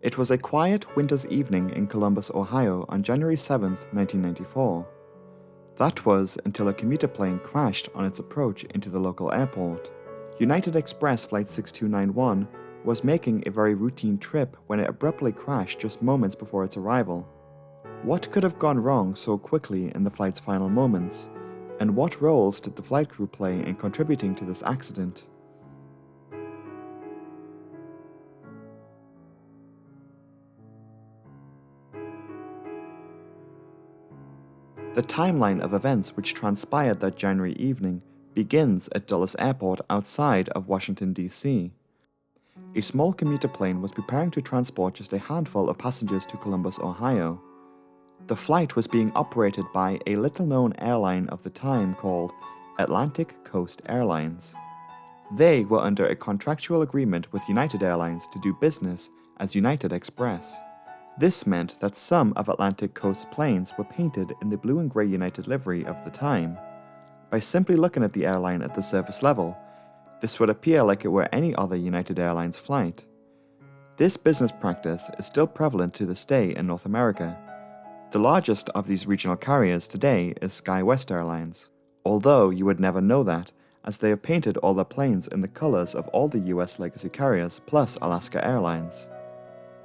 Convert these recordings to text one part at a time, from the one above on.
It was a quiet winter's evening in Columbus, Ohio on January 7, 1994. That was until a commuter plane crashed on its approach into the local airport. United Express Flight 6291 was making a very routine trip when it abruptly crashed just moments before its arrival. What could have gone wrong so quickly in the flight's final moments, and what roles did the flight crew play in contributing to this accident? The timeline of events which transpired that January evening begins at Dulles Airport outside of Washington, D.C. A small commuter plane was preparing to transport just a handful of passengers to Columbus, Ohio. The flight was being operated by a little-known airline of the time called Atlantic Coast Airlines. They were under a contractual agreement with United Airlines to do business as United Express. This meant that some of Atlantic Coast's planes were painted in the blue and grey United livery of the time. By simply looking at the airline at the surface level, this would appear like it were any other United Airlines flight. This business practice is still prevalent to this day in North America. The largest of these regional carriers today is SkyWest Airlines, although you would never know that, as they have painted all their planes in the colors of all the US legacy carriers plus Alaska Airlines.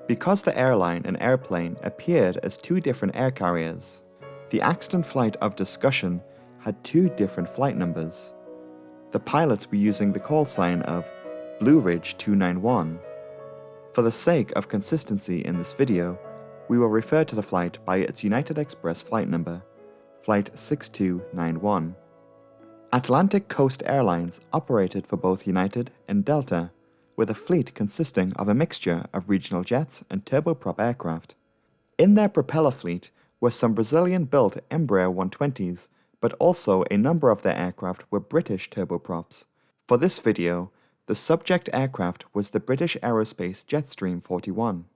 Because the airline and airplane appeared as two different air carriers, the accident flight of discussion had two different flight numbers. The pilots were using the call sign of Blue Ridge 291. For the sake of consistency in this video, we will refer to the flight by its United Express flight number, Flight 6291. Atlantic Coast Airlines operated for both United and Delta, with a fleet consisting of a mixture of regional jets and turboprop aircraft. In their propeller fleet were some Brazilian-built Embraer 120s, but also a number of their aircraft were British turboprops. For this video, the subject aircraft was the British Aerospace Jetstream 41.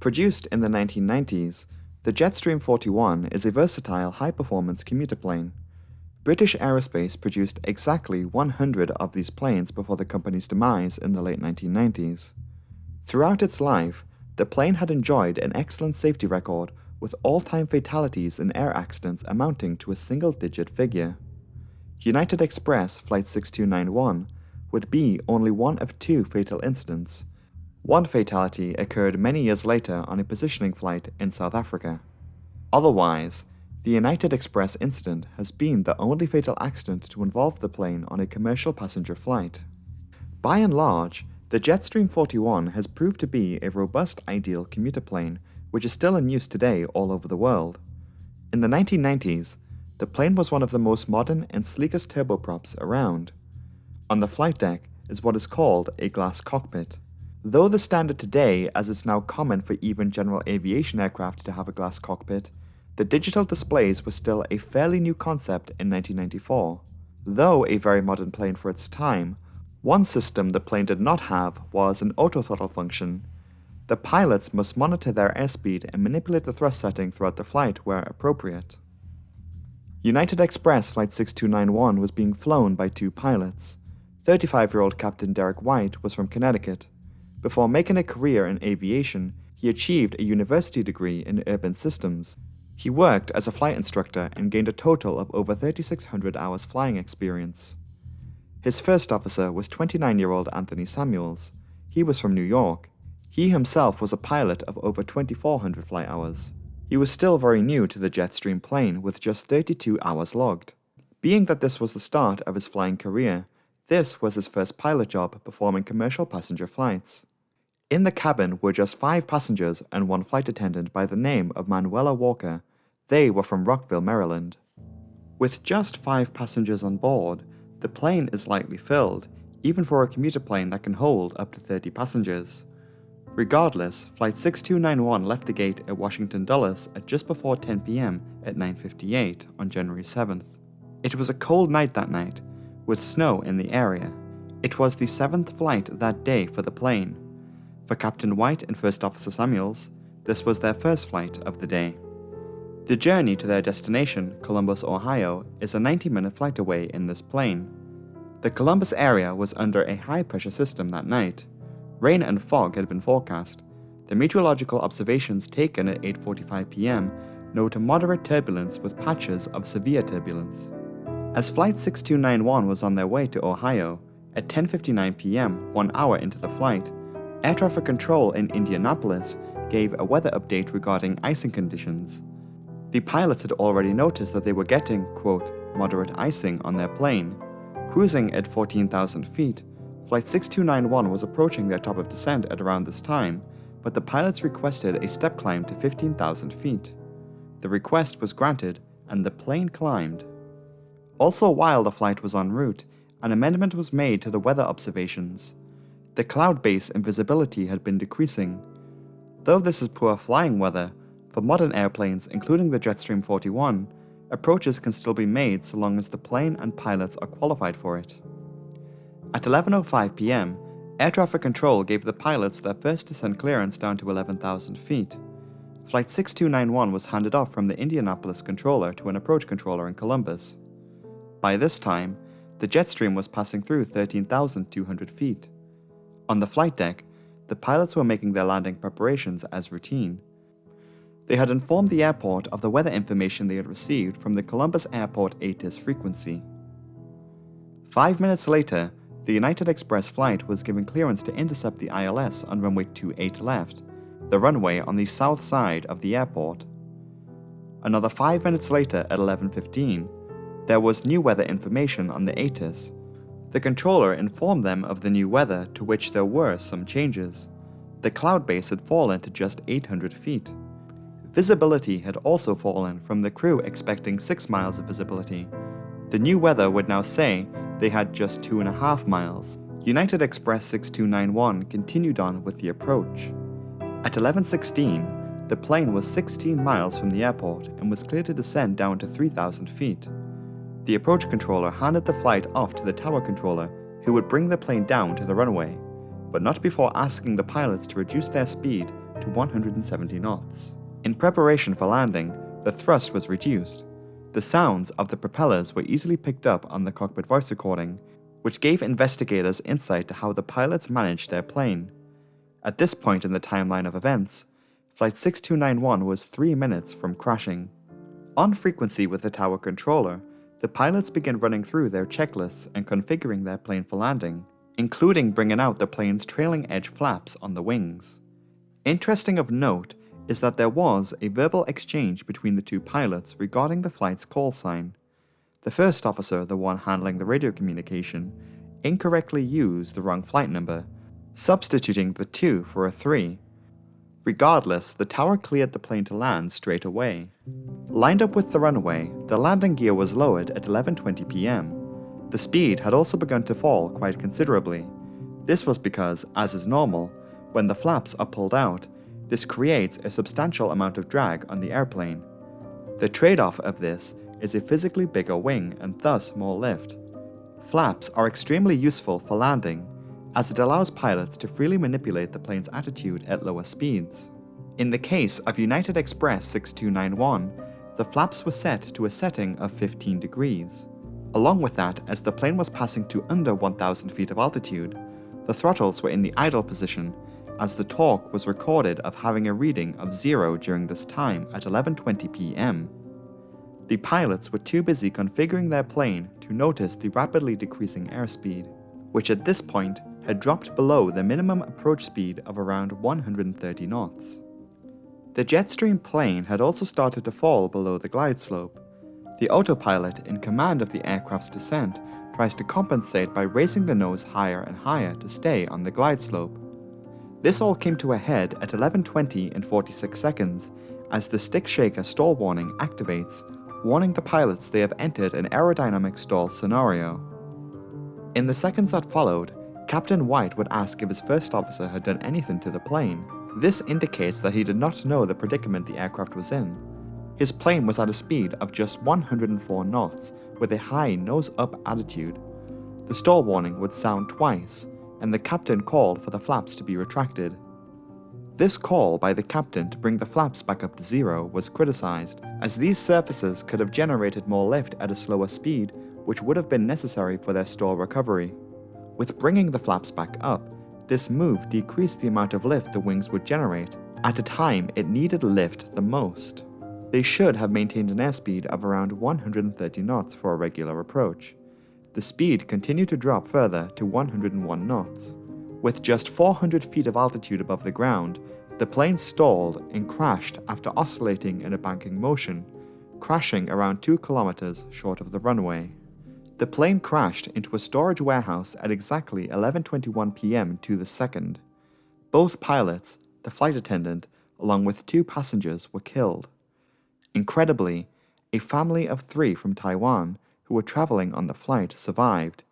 Produced in the 1990s, the Jetstream 41 is a versatile high-performance commuter plane. British Aerospace produced exactly 100 of these planes before the company's demise in the late 1990s. Throughout its life, the plane had enjoyed an excellent safety record, with all-time fatalities in air accidents amounting to a single-digit figure. United Express Flight 6291 would be only one of two fatal incidents. One fatality occurred many years later on a positioning flight in South Africa. Otherwise, the United Express incident has been the only fatal accident to involve the plane on a commercial passenger flight. By and large, the Jetstream 41 has proved to be a robust ideal commuter plane, which is still in use today all over the world. In the 1990s, the plane was one of the most modern and sleekest turboprops around. On the flight deck is what is called a glass cockpit. Though the standard today, as it's now common for even general aviation aircraft to have a glass cockpit, the digital displays were still a fairly new concept in 1994. Though a very modern plane for its time, one system the plane did not have was an autothrottle function. The pilots must monitor their airspeed and manipulate the thrust setting throughout the flight where appropriate. United Express Flight 6291 was being flown by two pilots. 35-year-old Captain Derek White was from Connecticut. Before making a career in aviation, he achieved a university degree in urban systems. He worked as a flight instructor and gained a total of over 3,600 hours flying experience. His first officer was 29-year-old Anthony Samuels. He was from New York. He himself was a pilot of over 2,400 flight hours. He was still very new to the Jetstream plane with just 32 hours logged. Being that this was the start of his flying career, this was his first pilot job performing commercial passenger flights. In the cabin were just 5 passengers and one flight attendant by the name of Manuela Walker. They were from Rockville, Maryland. With just 5 passengers on board, the plane is lightly filled, even for a commuter plane that can hold up to 30 passengers. Regardless, Flight 6291 left the gate at Washington Dulles at just before 10 p.m. at 9:58 on January 7th. It was a cold night that night, with snow in the area. It was the 7th flight that day for the plane. For Captain White and First Officer Samuels, this was their first flight of the day. The journey to their destination, Columbus, Ohio, is a 90-minute flight away in this plane. The Columbus area was under a high-pressure system that night. Rain and fog had been forecast, The meteorological observations taken at 8:45 p.m. note moderate turbulence with patches of severe turbulence. As Flight 6291 was on their way to Ohio, at 10:59 p.m., 1 hour into the flight, Air Traffic Control in Indianapolis gave a weather update regarding icing conditions. The pilots had already noticed that they were getting, quote, moderate icing on their plane. Cruising at 14,000 feet, Flight 6291 was approaching their top of descent at around this time, but the pilots requested a step climb to 15,000 feet. The request was granted, and the plane climbed. Also, while the flight was en route, an amendment was made to the weather observations. The cloud base and visibility had been decreasing. Though this is poor flying weather, for modern airplanes, including the Jetstream 41, approaches can still be made so long as the plane and pilots are qualified for it. At 11:05 p.m., Air Traffic Control gave the pilots their first descent clearance down to 11,000 feet. Flight 6291 was handed off from the Indianapolis controller to an approach controller in Columbus. By this time, the Jetstream was passing through 13,200 feet. On the flight deck, the pilots were making their landing preparations as routine. They had informed the airport of the weather information they had received from the Columbus Airport ATIS frequency. 5 minutes later, the United Express flight was given clearance to intercept the ILS on runway 28 left, the runway on the south side of the airport. Another 5 minutes later at 11:15, there was new weather information on the ATIS. The controller informed them of the new weather, to which there were some changes. The cloud base had fallen to just 800 feet. Visibility had also fallen from the crew expecting 6 miles of visibility. The new weather would now say they had just 2.5 miles. United Express 6291 continued on with the approach. At 11:16, the plane was 16 miles from the airport and was cleared to descend down to 3,000 feet. The approach controller handed the flight off to the tower controller, who would bring the plane down to the runway, but not before asking the pilots to reduce their speed to 170 knots. In preparation for landing, the thrust was reduced. The sounds of the propellers were easily picked up on the cockpit voice recording, which gave investigators insight to how the pilots managed their plane. At this point in the timeline of events, Flight 6291 was 3 minutes from crashing. On frequency with the tower controller, the pilots began running through their checklists and configuring their plane for landing, including bringing out the plane's trailing edge flaps on the wings. Interesting of note is that there was a verbal exchange between the two pilots regarding the flight's call sign. The first officer, the one handling the radio communication, incorrectly used the wrong flight number, substituting the 2 for a 3. Regardless, the tower cleared the plane to land straight away. Lined up with the runway, the landing gear was lowered at 11:20 p.m. The speed had also begun to fall quite considerably. This was because, as is normal, when the flaps are pulled out, this creates a substantial amount of drag on the airplane. The trade-off of this is a physically bigger wing and thus more lift. Flaps are extremely useful for landing, as it allows pilots to freely manipulate the plane's attitude at lower speeds. In the case of United Express 6291, the flaps were set to a setting of 15 degrees. Along with that, as the plane was passing to under 1,000 feet of altitude, the throttles were in the idle position, as the torque was recorded of having a reading of 0 during this time at 11:20 p.m. The pilots were too busy configuring their plane to notice the rapidly decreasing airspeed, which at this point had dropped below the minimum approach speed of around 130 knots. The Jetstream plane had also started to fall below the glide slope. The autopilot in command of the aircraft's descent tries to compensate by raising the nose higher and higher to stay on the glide slope. This all came to a head at 11:20 and 46 seconds as the stick shaker stall warning activates, warning the pilots they have entered an aerodynamic stall scenario. In the seconds that followed, Captain White would ask if his first officer had done anything to the plane. This indicates that he did not know the predicament the aircraft was in. His plane was at a speed of just 104 knots with a high nose-up attitude. The stall warning would sound twice, and the captain called for the flaps to be retracted. This call by the captain to bring the flaps back up to 0 was criticized, as these surfaces could have generated more lift at a slower speed, which would have been necessary for their stall recovery. With bringing the flaps back up, this move decreased the amount of lift the wings would generate, at a time it needed lift the most. They should have maintained an airspeed of around 130 knots for a regular approach. The speed continued to drop further to 101 knots. With just 400 feet of altitude above the ground, the plane stalled and crashed after oscillating in a banking motion, crashing around 2 kilometers short of the runway. The plane crashed into a storage warehouse at exactly 11:21 p.m. to the second. Both pilots, the flight attendant, along with 2 passengers were killed. Incredibly, a family of 3 from Taiwan who were traveling on the flight survived,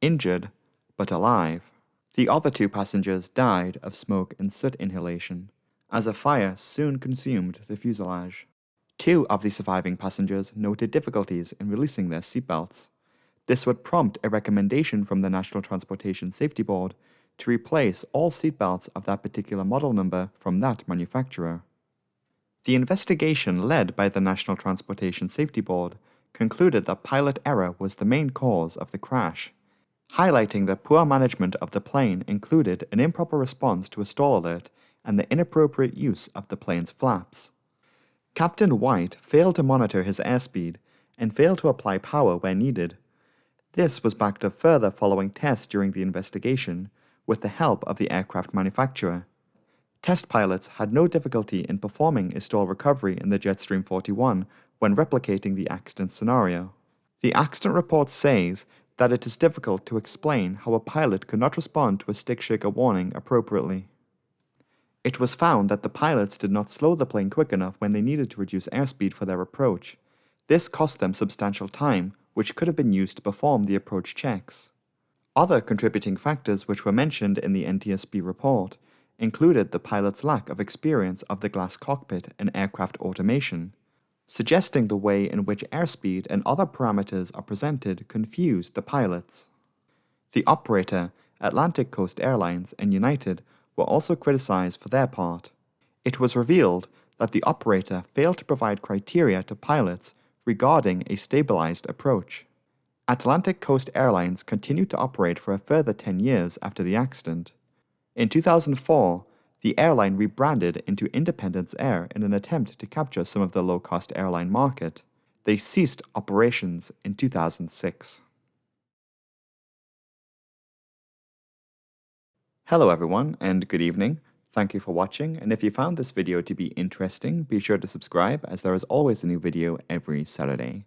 injured but alive. The other 2 passengers died of smoke and soot inhalation, as a fire soon consumed the fuselage. 2 of the surviving passengers noted difficulties in releasing their seatbelts. This would prompt a recommendation from the National Transportation Safety Board to replace all seatbelts of that particular model number from that manufacturer. The investigation led by the National Transportation Safety Board concluded that pilot error was the main cause of the crash, highlighting that poor management of the plane included an improper response to a stall alert and the inappropriate use of the plane's flaps. Captain White failed to monitor his airspeed and failed to apply power where needed. This was backed up further following tests during the investigation with the help of the aircraft manufacturer. Test pilots had no difficulty in performing a stall recovery in the Jetstream 41 when replicating the accident scenario. The accident report says that it is difficult to explain how a pilot could not respond to a stick shaker warning appropriately. It was found that the pilots did not slow the plane quick enough when they needed to reduce airspeed for their approach. This cost them substantial time, which could have been used to perform the approach checks. Other contributing factors which were mentioned in the NTSB report included the pilot's lack of experience of the glass cockpit and aircraft automation, suggesting the way in which airspeed and other parameters are presented confused the pilots. The operator, Atlantic Coast Airlines and United, were also criticized for their part. It was revealed that the operator failed to provide criteria to pilots regarding a stabilized approach. Atlantic Coast Airlines continued to operate for a further 10 years after the accident. In 2004, the airline rebranded into Independence Air in an attempt to capture some of the low-cost airline market. They ceased operations in 2006. Hello everyone, and good evening. Thank you for watching, and if you found this video to be interesting, be sure to subscribe as there is always a new video every Saturday.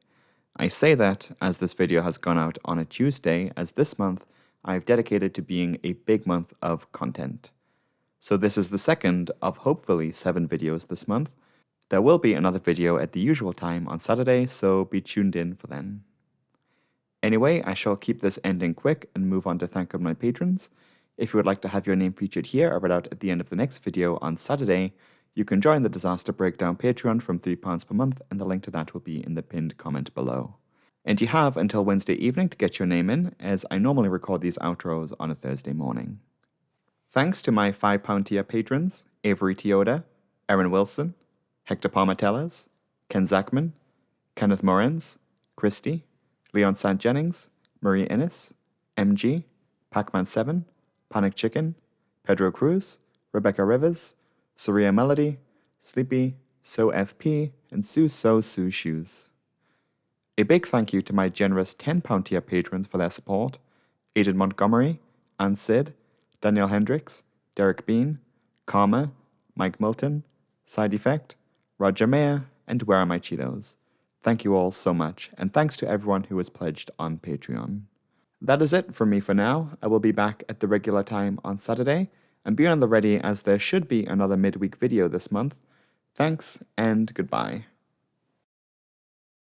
I say that as this video has gone out on a Tuesday, as this month I've dedicated to being a big month of content. So this is the second of hopefully 7 videos this month. There will be another video at the usual time on Saturday, so be tuned in for then. Anyway, I shall keep this ending quick and move on to thank my patrons. If you would like to have your name featured here or read out at the end of the next video on Saturday, you can join the Disaster Breakdown Patreon from £3 per month, and the link to that will be in the pinned comment below. And you have until Wednesday evening to get your name in, as I normally record these outros on a Thursday morning. Thanks to my £5 tier patrons, Avery Tioda, Erin Wilson, Hector Palmatellas, Ken Zachman, Kenneth Morenz, Christy, Leon Sant Jennings, Marie Innes, MG, Pacman7, Panic Chicken, Pedro Cruz, Rebecca Rivers, Surya Melody, Sleepy, So FP, and Sue Shoes. A big thank you to my generous £10 tier patrons for their support: Aidan Montgomery, Ann Sid, Danielle Hendricks, Derek Bean, Karma, Mike Milton, Side Effect, Roger Mayer, and Where Are My Cheetos? Thank you all so much, and thanks to everyone who has pledged on Patreon. That is it from me for now. I will be back at the regular time on Saturday, and be on the ready as there should be another midweek video this month. Thanks, and goodbye.